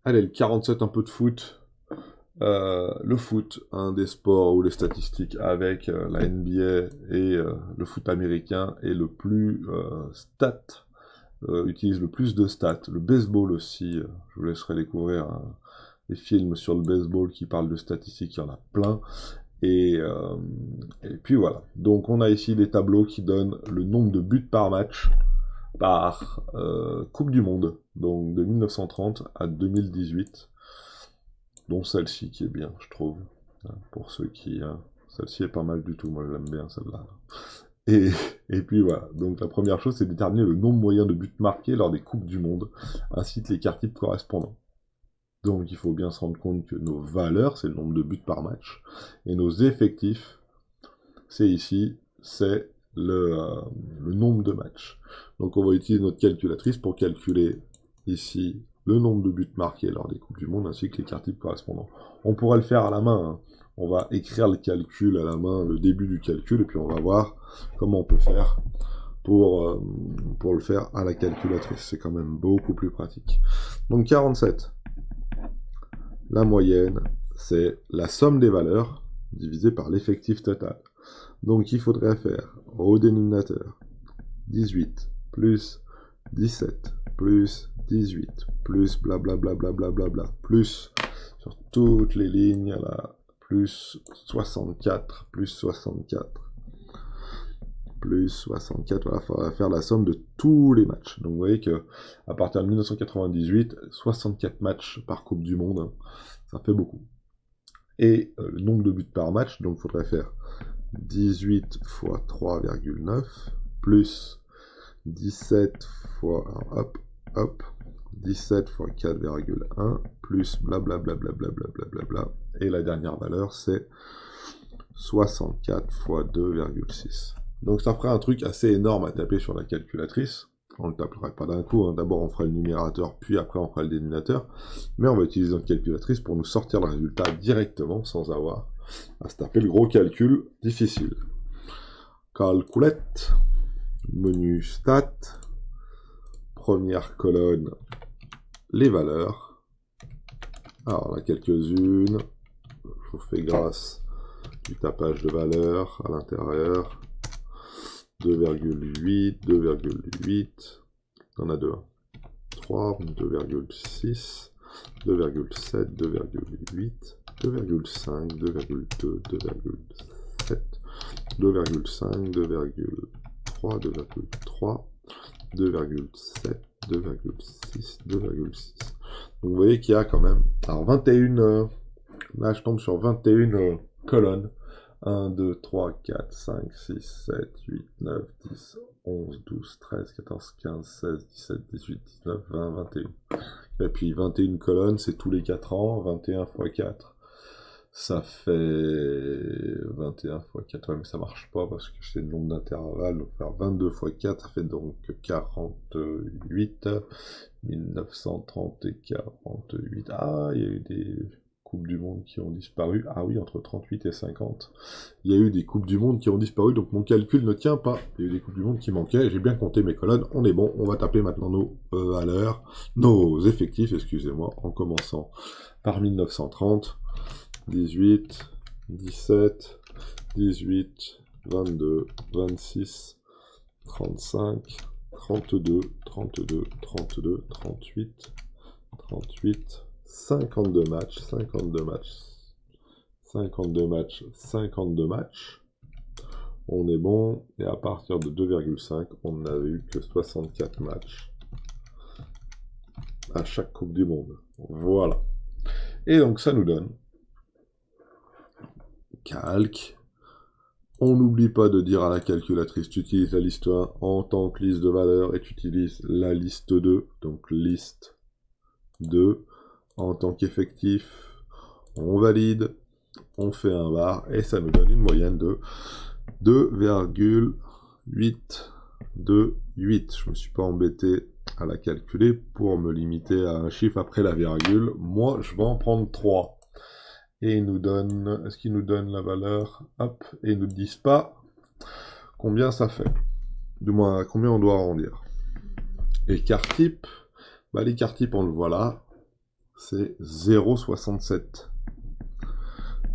Allez, le 47, un peu de foot. Le foot, un des sports où les statistiques avec la NBA et le foot américain est le plus utilise le plus de stats. Le baseball aussi, je vous laisserai découvrir des films sur le baseball qui parlent de statistiques, il y en a plein. Et puis voilà. Donc on a ici des tableaux qui donnent le nombre de buts par match par Coupe du Monde, donc de 1930 à 2018, dont celle-ci qui est bien, je trouve, pour ceux qui... celle-ci est pas mal du tout, moi je l'aime bien celle-là. Et, et puis voilà, donc la première chose c'est de déterminer le nombre moyen de buts marqués lors des Coupes du Monde, ainsi que les quarts types correspondants. Donc il faut bien se rendre compte que nos valeurs, c'est le nombre de buts par match, et nos effectifs, c'est ici, c'est le nombre de matchs. Donc on va utiliser notre calculatrice pour calculer ici le nombre de buts marqués lors des Coupes du Monde, ainsi que les quarts types correspondants. On pourrait le faire à la main, hein. On va écrire le calcul à la main, le début du calcul, et puis on va voir comment on peut faire pour le faire à la calculatrice. C'est quand même beaucoup plus pratique. Donc 47. La moyenne, c'est la somme des valeurs divisée par l'effectif total. Donc il faudrait faire au dénominateur 18 plus 17 plus 18 plus blablabla plus sur toutes les lignes là plus 64 plus 64 plus 64, voilà, il faudra faire la somme de tous les matchs. Donc vous voyez que à partir de 1998, 64 matchs par Coupe du Monde, hein, ça fait beaucoup. Et le nombre de buts par match, donc il faudrait faire 18 fois 3,9 plus 17 fois, alors, hop, 17 fois 4,1 plus blablabla. Et la dernière valeur, c'est 64 fois 2,6. Donc ça fera un truc assez énorme à taper sur la calculatrice. On ne le tapera pas d'un coup, hein. D'abord on fera le numérateur, puis après on fera le dénominateur. Mais on va utiliser notre calculatrice pour nous sortir le résultat directement, sans avoir à se taper le gros calcul difficile. Calculette, menu stats, première colonne, les valeurs. Alors on a quelques-unes, je vous fais grâce du tapage de valeurs à l'intérieur. 2,8, 2,8, on a 2, 3, 2,6, 2,7, 2,8, 2,5, 2,2, 2,7, 2,5, 2,3, 2,3, 2,7, 2,6, 2,6. Donc vous voyez qu'il y a quand même, alors 21, là je tombe sur 21 colonnes. 1, 2, 3, 4, 5, 6, 7, 8, 9, 10, 11, 12, 13, 14, 15, 16, 17, 18, 19, 20, 21. Et puis 21 colonnes, c'est tous les 4 ans, 21 x 4. Ça fait 21 x 4, ouais, mais ça marche pas parce que c'est le nombre d'intervalles. Donc faire 22 x 4, ça fait donc 48. 1930 et 48. Ah, il y a eu des Coupes du Monde qui ont disparu. Ah oui, entre 38 et 50. Il y a eu des Coupes du Monde qui ont disparu, donc mon calcul ne tient pas. Il y a eu des Coupes du Monde qui manquaient. J'ai bien compté mes colonnes. On est bon. On va taper maintenant nos valeurs, nos effectifs, excusez-moi, en commençant par 1930. 18, 17, 18, 22, 26, 35, 32, 32, 32, 38, 38, 52 matchs, 52 matchs, 52 matchs, 52 matchs. On est bon, et à partir de 2,5, on n'avait eu que 64 matchs à chaque Coupe du Monde. Voilà. Et donc ça nous donne calque. On n'oublie pas de dire à la calculatrice, tu utilises la liste 1 en tant que liste de valeurs et tu utilises la liste 2, donc liste 2 en tant qu'effectif. On valide, on fait un bar et ça nous donne une moyenne de 2,828. Je me suis pas embêté à la calculer pour me limiter à un chiffre après la virgule. Moi, je vais en prendre 3. Et ils nous donnent, est-ce qu'ils nous donnent la valeur? Hop, et ils nous disent pas combien ça fait. Du moins, combien on doit arrondir. Écart type, bah l'écart type, on le voit là. c'est 0,67.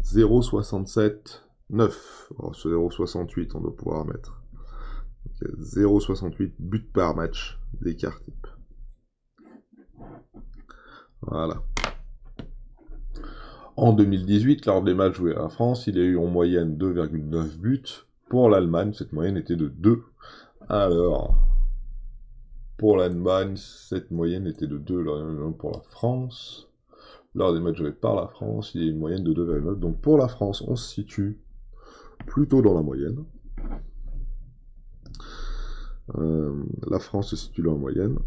0,67, 9. Alors, ce 0,68, on doit pouvoir mettre. 0,68 buts par match d'écart type. Voilà. En 2018, lors des matchs joués à la France, il y a eu en moyenne 2,9 buts. Pour l'Allemagne, cette moyenne était de 2. Alors, pour l'Allemagne, cette moyenne était de 2. Pour la France, lors des matchs joués par la France, il y a une moyenne de 2,9. Donc pour la France, on se situe plutôt dans la moyenne. La France se situe dans la moyenne.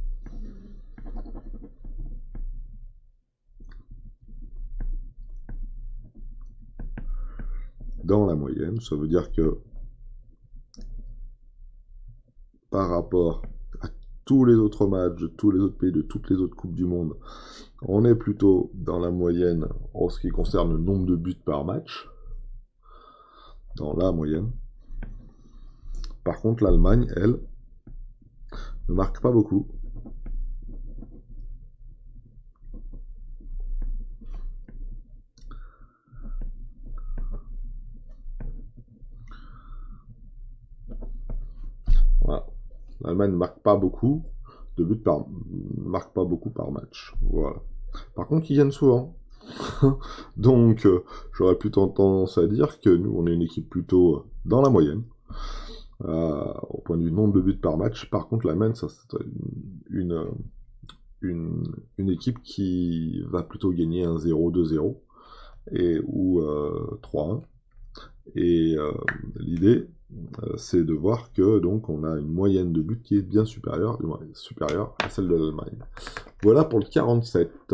Dans la moyenne, ça veut dire que par rapport à tous les autres matchs, de tous les autres pays, de toutes les autres coupes du monde, on est plutôt dans la moyenne en ce qui concerne le nombre de buts par match. Dans la moyenne. Par contre, l'Allemagne, elle, ne marque pas beaucoup. Voilà. L'Allemagne ne marque pas beaucoup de buts marque pas beaucoup par match. Voilà. Par contre, ils gagnent souvent. Donc, j'aurais plutôt tendance à dire que nous, on est une équipe plutôt dans la moyenne. Au point de vue nombre de buts par match. Par contre, l'Allemagne, ça c'est une équipe qui va plutôt gagner 1-0, 2-0 ou 3-1. Et l'idée, c'est de voir que donc on a une moyenne de buts qui est bien supérieure à celle de l'Allemagne. Voilà pour le 47.